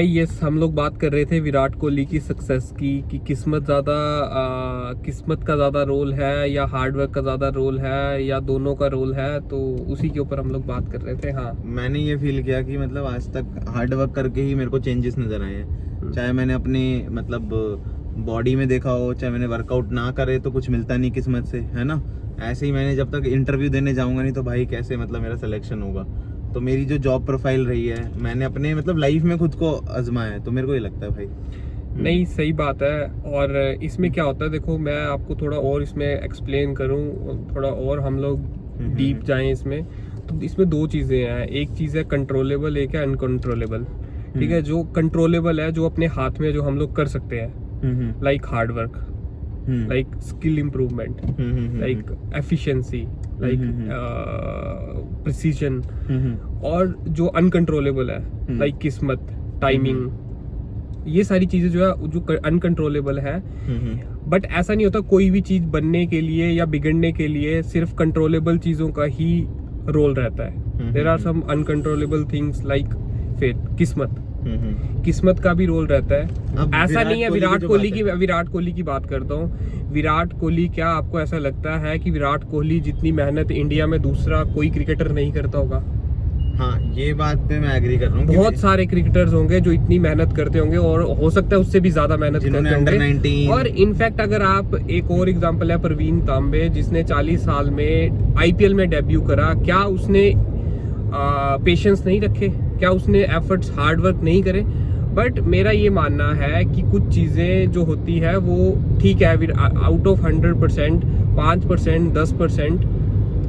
Yes, हम लोग बात कर रहे थे विराट कोहली की सक्सेस की कि किस्मत का ज़्यादा रोल है या हार्डवर्क का ज़्यादा रोल है या दोनों का रोल है, तो उसी के ऊपर हम लोग बात कर रहे थे। हाँ, मैंने ये फील किया कि मतलब आज तक हार्डवर्क करके ही मेरे को चेंजेस नज़र आए हैं। चाहे मैंने अपने मतलब बॉडी में देखा हो, चाहे मैंने वर्कआउट ना करे तो कुछ मिलता नहीं किस्मत से, है ना। ऐसे ही मैंने जब तक इंटरव्यू देने जाऊँगा नहीं तो भाई कैसे मतलब मेरा सिलेक्शन होगा। तो मेरी जो जॉब प्रोफाइल रही है, मैंने अपने मतलब लाइफ में खुद को आजमाया है, तो मेरे को ये लगता है भाई। नहीं, सही बात है। और इसमें क्या होता है, देखो मैं आपको थोड़ा और इसमें एक्सप्लेन करूं, थोड़ा और हम लोग डीप जाएं इसमें, तो इसमें दो चीज़ें हैं। एक चीज़ है कंट्रोलेबल, एक है अनकंट्रोलेबल। ठीक है, जो कंट्रोलेबल है, जो अपने हाथ में जो हम लोग कर सकते हैं, like hard work, like skill improvement, like efficiency, like precision. और जो अनकंट्रोलेबल है, लाइक किस्मत, टाइमिंग, ये सारी चीजें जो है जो अनकंट्रोलेबल है। बट ऐसा नहीं होता, कोई भी चीज बनने के लिए या बिगड़ने के लिए सिर्फ कंट्रोलेबल चीजों का ही रोल रहता है। There are some uncontrollable things like fate, किस्मत का भी रोल रहता है। ऐसा नहीं है विराट कोहली की बात करता हूँ। विराट कोहली, क्या आपको ऐसा लगता है कि विराट कोहली जितनी मेहनत इंडिया में दूसरा कोई क्रिकेटर नहीं करता होगा? हाँ, ये बात पे मैं एग्री कर रहा हूँ। बहुत सारे क्रिकेटर्स होंगे जो इतनी मेहनत करते होंगे और हो सकता है उससे भी ज्यादा मेहनत करते होंगे। और इनफैक्ट अगर आप, एक और एग्जांपल है प्रवीण तांबे, जिसने 40 साल में आईपीएल में डेब्यू करा। क्या उसने पेशेंस नहीं रखे? क्या उसने एफर्ट्स, हार्डवर्क नहीं करे? बट मेरा ये मानना है कि कुछ चीज़ें जो होती है वो ठीक है, आउट ऑफ 100% 5%, 10%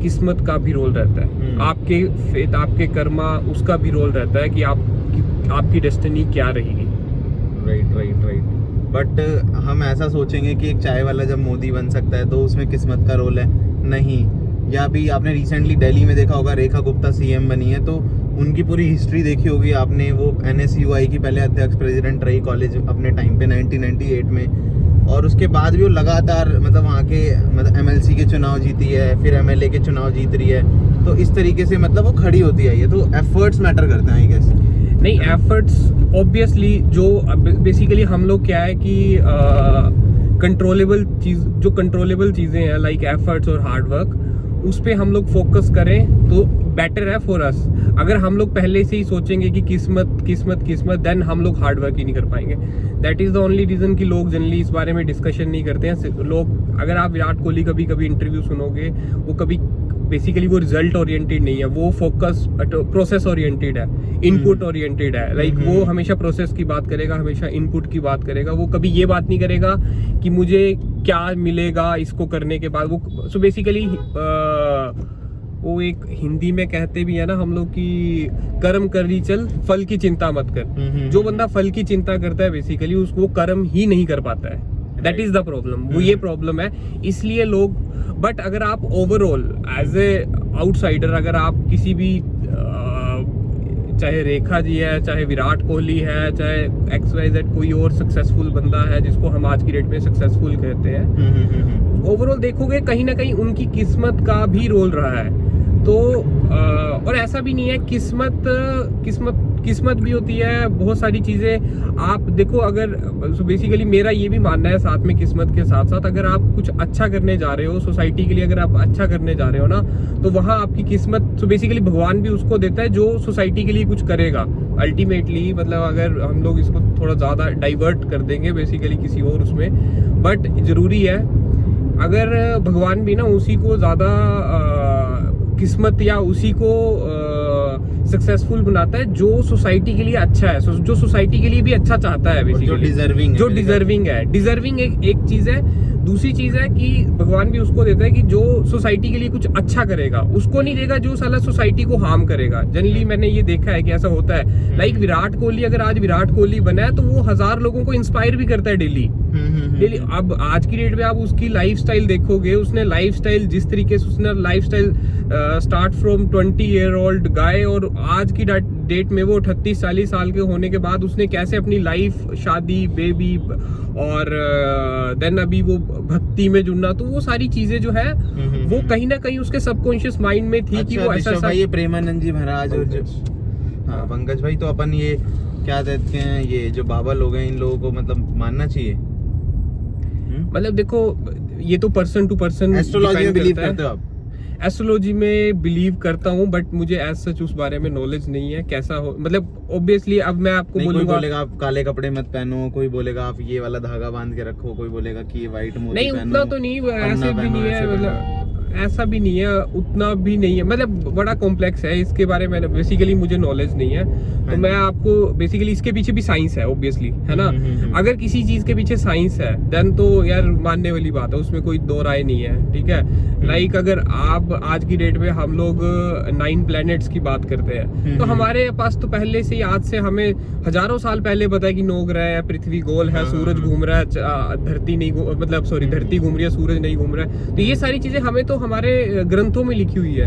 किस्मत का भी रोल रहता है। आपके फेथ, आपके कर्मा, उसका भी रोल रहता है कि आपकी डेस्टिनी क्या रहेगी। राइट। बट हम ऐसा सोचेंगे कि एक चाय वाला जब मोदी बन सकता है तो उसमें किस्मत का रोल है, नहीं। या भी आपने रिसेंटली दिल्ली में देखा होगा, रेखा गुप्ता सीएम बनी है, तो उनकी पूरी हिस्ट्री देखी होगी आपने। वो NSUI की पहले अध्यक्ष प्रेसिडेंट रही कॉलेज अपने टाइम पे 1998 में, और उसके बाद भी वो लगातार मतलब वहाँ के मतलब MLC के चुनाव जीती है, फिर MLA के चुनाव जीत रही है। तो इस तरीके से मतलब वो खड़ी होती है। ये तो एफर्ट्स मैटर करते हैं, आई गेस। नहीं, एफर्ट्स ऑब्वियसली, जो बेसिकली हम लोग क्या है कि कंट्रोलेबल चीज़ें हैं लाइक एफर्ट्स और हार्डवर्क, उस पे हम लोग फोकस करें तो बेटर है फॉर अस। अगर हम लोग पहले से ही सोचेंगे कि किस्मत, देन हम लोग हार्डवर्क ही नहीं कर पाएंगे। That is the only reason कि लोग जनरली इस बारे में डिस्कशन नहीं करते हैं। लोग, अगर आप विराट कोहली कभी इंटरव्यू सुनोगे, वो कभी बेसिकली वो रिजल्ट ओरिएंटेड नहीं है, वो फोकस प्रोसेस ओरिएंटेड है, इनपुट ओरिएंटेड है। लाइक वो हमेशा प्रोसेस की बात करेगा, हमेशा इनपुट की बात करेगा। वो कभी ये बात नहीं करेगा कि मुझे क्या मिलेगा इसको करने के बाद। वो सो बेसिकली वो एक हिंदी में कहते भी है ना हम लोग कि कर्म करी चल, फल की चिंता मत कर। जो बंदा फल की चिंता करता है बेसिकली उसको कर्म ही नहीं कर पाता है। That is the problem. वो ये प्रॉब्लम है, इसलिए लोग। बट अगर आप ओवरऑल एज ए आउटसाइडर, अगर आप किसी भी चाहे रेखा जी है, चाहे विराट कोहली है, चाहे XYZ कोई और सक्सेसफुल बंदा है जिसको हम आज की डेट में सक्सेसफुल कहते हैं, ओवरऑल देखोगे कहीं ना कहीं उनकी किस्मत का भी रोल रहा है। तो और ऐसा भी नहीं है, किस्मत भी होती है, बहुत सारी चीज़ें आप देखो। अगर बेसिकली मेरा ये भी मानना है, साथ में किस्मत के साथ साथ अगर आप कुछ अच्छा करने जा रहे हो सोसाइटी के लिए, अगर आप अच्छा करने जा रहे हो ना, तो वहाँ आपकी किस्मत, तो बेसिकली भगवान भी उसको देता है जो सोसाइटी के लिए कुछ करेगा अल्टीमेटली। मतलब अगर हम लोग इसको थोड़ा ज़्यादा डाइवर्ट कर देंगे बेसिकली किसी और उसमें, बट ज़रूरी है अगर भगवान भी ना उसी को ज़्यादा किस्मत या उसी को सक्सेसफुल बनाता है जो सोसाइटी के लिए अच्छा है, जो सोसाइटी के लिए भी अच्छा चाहता है बेसिकली, जो डिजर्विंग है। डिजर्विंग एक चीज़ है। दूसरी चीज़ है कि भगवान भी उसको देता है कि जो सोसाइटी के लिए कुछ अच्छा करेगा, उसको नहीं देगा जो साला सोसाइटी को हार्म करेगा। जनरली मैंने ये देखा है कि ऐसा होता है। लाइक विराट कोहली, अगर आज विराट कोहली बना है तो वो 1000 लोगों को इंस्पायर भी करता है डेली। अब आज की डेट में आप उसकी लाइफस्टाइल देखोगे, उसने लाइफस्टाइल जिस तरीके से उसने लाइफस्टाइल स्टार्ट फ्रॉम 20-year-old गाय, और आज की डेट में वो 38-40 साल के होने के बाद उसने कैसे अपनी लाइफ, शादी, बेबी, और देन अभी वो भक्ति में जुड़ना, तो वो सारी चीजें जो है वो कहीं ना कहीं उसके सबकॉन्शियस माइंड में थी। कि वो ऐसा ये प्रेमानंद जी महाराज और हाँ पंकज भाई, तो अपन ये क्या कहते हैं, ये जो बाबा लोग हैं इन लोगों को मतलब मानना चाहिए? मतलब देखो, ये तो पर्सन टू पर्सन। एस्ट्रोलॉजी में बिलीव करते हो आप? एस्ट्रोलॉजी में बिलीव करता हूँ, बट मुझे एज सच उस बारे में नॉलेज नहीं है कैसा हो, मतलब ऑब्वियसली अब मैं आपको बोलूंगा, कोई बोलेगा आप काले कपड़े मत पहनो, कोई बोलेगा आप ये वाला धागा बांध के रखो, कोई बोलेगा कि ये व्हाइट मोती नहीं पहनो, उतना तो नहीं, ऐसे भी नहीं है, मतलब ऐसा भी नहीं है, उतना भी नहीं है, मतलब बड़ा कॉम्प्लेक्स है, इसके बारे में बेसिकली मुझे नॉलेज नहीं है। तो मैं आपको बेसिकली इसके पीछे भी साइंस है ऑब्वियसली, है ना। अगर किसी चीज के पीछे साइंस है देन तो यार मानने वाली बात है, उसमें कोई दो राय नहीं है, ठीक है। लाइक अगर आप आज की डेट में हम लोग 9 प्लैनेट्स की बात करते हैं, तो हमारे पास तो पहले से ही, आज से हमें हजारों साल पहले पता है कि 9 ग्रह है, पृथ्वी गोल है, सूरज घूम रहा है, धरती नहीं, मतलब सॉरी, धरती घूम रही है, सूरज नहीं घूम रहा है। तो ये सारी चीजें हमें तो हमारे ग्रंथों में लिखी हुई है,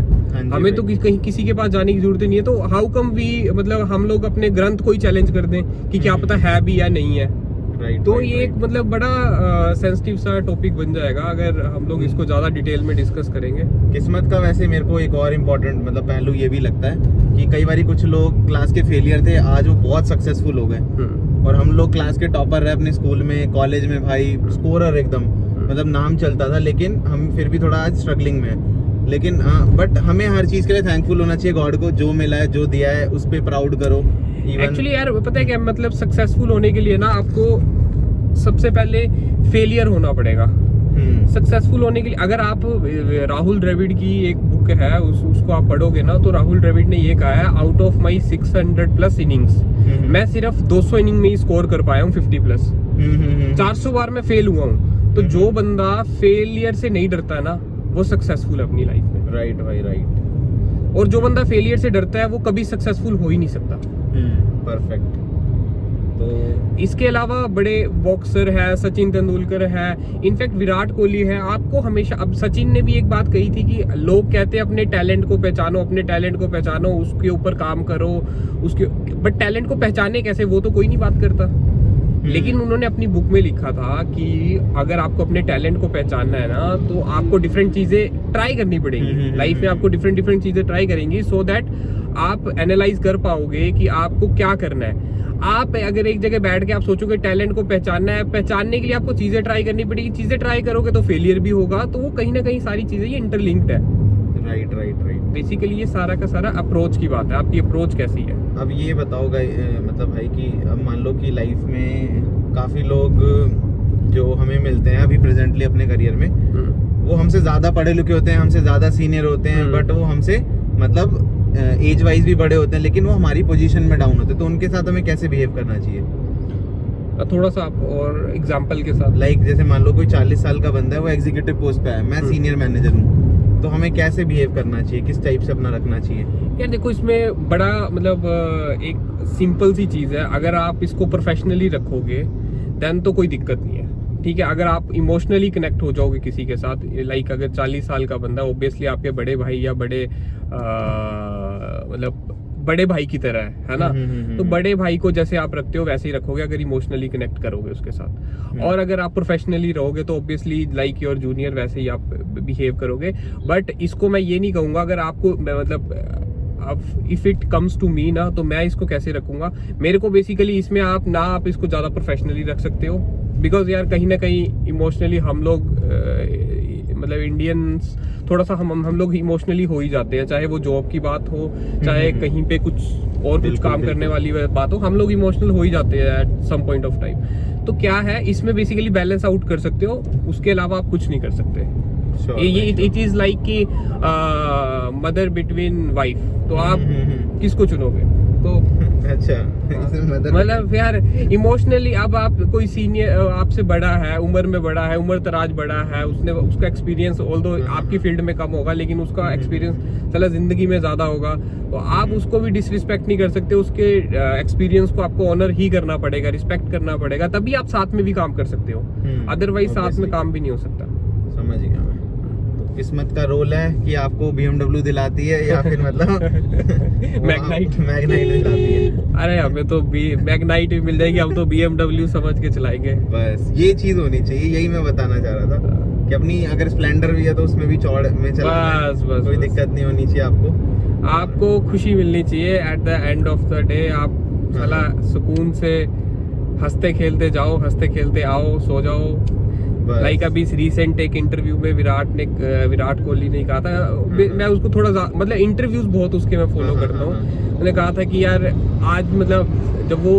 हमें तो कहीं किसी के पास जाने की जरूरत नहीं है। तो हाउ कम वी, मतलब हम लोग अपने ग्रंथ को ही चैलेंज कर दें कि क्या पता है भी या नहीं है। तो ये एक मतलब बड़ा सेंसिटिव सा टॉपिक बन जाएगा अगर हम लोग इसको ज्यादा डिटेल में डिस्कस करेंगे। किस्मत का वैसे मेरे को एक और इम्पोर्टेंट मतलब पहलू ये भी लगता है कि कई बार कुछ लोग क्लास के फेलियर थे, आज वो बहुत सक्सेसफुल हो गए, और हम लोग क्लास के टॉपर रहे अपने स्कूल में, कॉलेज में, भाई स्कोरर एकदम, मतलब नाम चलता था, लेकिन हम फिर भी थोड़ा आज स्ट्रगलिंग में है। लेकिन बट हमें हर चीज के लिए थैंकफुल होना चाहिए गॉड को, जो मिला है, जो दिया है, उस पे प्राउड करो। एक्चुअली यार पता है क्या, मतलब सक्सेसफुल होने के लिए ना आपको सबसे पहले फेलियर होना पड़ेगा। सक्सेसफुल होने के लिए अगर आप राहुल द्रविड़ की एक बुक है उसको आप पढ़ोगे ना, तो राहुल द्रविड़ ने ये कहा है, आउट ऑफ माई 600+ इनिंग्स मैं सिर्फ 200 इनिंग में ही स्कोर कर पाया हूँ 50+। 400 बार मैं फेल हुआ हूँ। तो जो बंदा फेलियर से नहीं डरता है ना, वो सक्सेसफुल है अपनी लाइफ में। राइट भाई, राइट। और जो बंदा फेलियर से डरता है वो कभी सक्सेसफुल हो ही नहीं सकता। परफेक्ट। तो इसके अलावा बड़े बॉक्सर है, सचिन तेंदुलकर है, इनफैक्ट विराट कोहली है। आपको हमेशा, अब सचिन ने भी एक बात कही थी कि लोग कहते हैं अपने टैलेंट को पहचानो, अपने टैलेंट को पहचानो, उसके ऊपर काम करो, उसके, बट टैलेंट को पहचाने कैसे, वो तो कोई नहीं बात करता। लेकिन उन्होंने अपनी बुक में लिखा था कि अगर आपको अपने टैलेंट को पहचानना है ना, तो आपको डिफरेंट चीजें ट्राई करनी पड़ेंगी लाइफ में, आपको डिफरेंट चीजें ट्राई करेंगी, सो दैट आप एनालाइज कर पाओगे कि आपको क्या करना है। आप अगर एक जगह बैठ के आप सोचोगे टैलेंट को पहचानना है, पहचानने के लिए आपको चीजें ट्राई करनी पड़ेगी, चीजें ट्राई करोगे तो फेलियर भी होगा, तो वो कहीं ना कहीं सारी चीजें ये इंटरलिंक्ड है। राइट। बेसिकली ये सारा का सारा अप्रोच की बात है, आपकी अप्रोच कैसी है। अब ये बताओ मतलब भाई कि अब मान लो कि लाइफ में काफी लोग जो हमें मिलते हैं अभी प्रेजेंटली अपने करियर में, वो हमसे ज्यादा पढ़े लिखे होते हैं, हमसे ज्यादा सीनियर होते हैं, बट वो हमसे मतलब एज वाइज भी बड़े होते हैं, लेकिन वो हमारी पोजीशन में डाउन होते हैं। तो उनके साथ हमें कैसे बिहेव करना चाहिए? थोड़ा सा आप और एग्जांपल के साथ। लाइक जैसे मान लो कोई 40 साल का बंदा है, वो एग्जीक्यूटिव पोस्ट पे है, मैं सीनियर मैनेजर हूँ, तो हमें कैसे बिहेव करना चाहिए, किस टाइप से अपना रखना चाहिए? यार देखो, इसमें बड़ा मतलब एक सिंपल सी चीज है, अगर आप इसको प्रोफेशनली रखोगे देन तो कोई दिक्कत नहीं है, ठीक है। अगर आप इमोशनली कनेक्ट हो जाओगे किसी के साथ, लाइक अगर 40 साल का बंदा ऑब्वियसली आपके बड़े भाई या बड़े मतलब बड़े भाई की तरह है ना, तो बड़े भाई को जैसे आप रखते हो वैसे ही रखोगे अगर इमोशनली कनेक्ट करोगे उसके साथ। और अगर आप प्रोफेशनली रहोगे तो ऑब्वियसली लाइक योर जूनियर वैसे ही आप बिहेव करोगे। बट इसको मैं ये नहीं कहूंगा, अगर आपको मतलब अब if it comes to me ना, तो मैं इसको कैसे रखूंगा, मेरे को बेसिकली इसमें आप इसको ज्यादा प्रोफेशनली रख सकते हो, बिकॉज यार कहीं ना कहीं इमोशनली हम लोग मतलब इंडियंस थोड़ा सा हम लोग इमोशनली हो ही जाते हैं, चाहे वो जॉब की बात हो, चाहे कहीं पे कुछ काम करने वाली बात हो, हम लोग इमोशनल हो ही जाते हैं at some point of time. तो क्या है, इसमें बेसिकली बैलेंस आउट कर सकते हो, उसके अलावा आप कुछ नहीं कर सकते। इट इज लाइक कि मदर बिटवीन वाइफ, तो आप किसको चुनोगे? तो अच्छा, मतलब यार इमोशनली अब आप कोई सीनियर आपसे बड़ा है, उम्र में बड़ा है, उम्र दराज बड़ा है, उसका एक्सपीरियंस ऑल्दो आपकी फील्ड में कम होगा, लेकिन उसका एक्सपीरियंस चला जिंदगी में ज्यादा होगा, तो आप उसको भी डिसरिस्पेक्ट नहीं कर सकते, उसके एक्सपीरियंस को आपको ऑनर ही करना पड़ेगा, रिस्पेक्ट करना पड़ेगा, तभी आप साथ में भी काम कर सकते हो, अदरवाइज साथ में काम भी नहीं हो सकता। समझ गया मैं। तो किस्मत का रोल है कि आपको BMW दिलाती है या फिर मतलब मैग्नाइट दिलाती है। अरे हमें तो मैग्नाइट भी मिल जाएगी, हम तो BMW समझ के चलाएंगे। बस ये चीज होनी चाहिए, यही मैं बताना चाह रहा था कि अपनी अगर स्प्लेंडर भी है तो उसमें भी चौड़ में चलाना, बस कोई दिक्कत नहीं होनी चाहिए आपको खुशी मिलनी चाहिए at the end of the day. आप साला सुकून से हंसते खेलते जाओ, हंसते खेलते आओ, सो जाओ। बस। लाइक अभी रिसेंट एक इंटरव्यू में विराट कोहली ने कहा था, मैं उसको थोड़ा मतलब इंटरव्यूज बहुत उसके मैं फॉलो करता हूँ। उन्होंने कहा था कि यार आज मतलब जब वो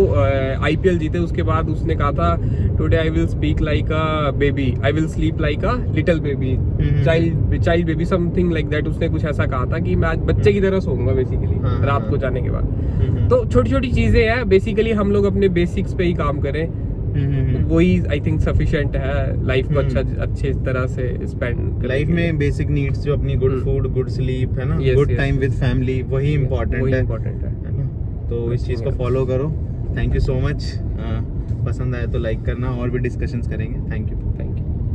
IPL जीते उसके बाद उसने कहा था today I will speak like a baby, I will sleep like a little baby, child baby, something like that. उसने कुछ ऐसा कहा था कि मैं आज बच्चे की तरह सोऊंगा बेसिकली रात को जाने के बाद। तो छोटी छोटी चीजें हैं, बेसिकली हम लोग अपने बेसिक्स पे ही काम करें, वही आई थिंक सफिशिएंट है लाइफ को अच्छे तरह से स्पेंड। लाइफ में बेसिक नीड्स जो अपनी गुड फूड, गुड स्लीप है ना, Yes, good yes. Time with family, वही इम्पोर्टेंट है ना। तो इस चीज को फॉलो करो। Thank you so much. पसंद आया तो लाइक करना, और भी डिस्कशंस करेंगे। Thank you.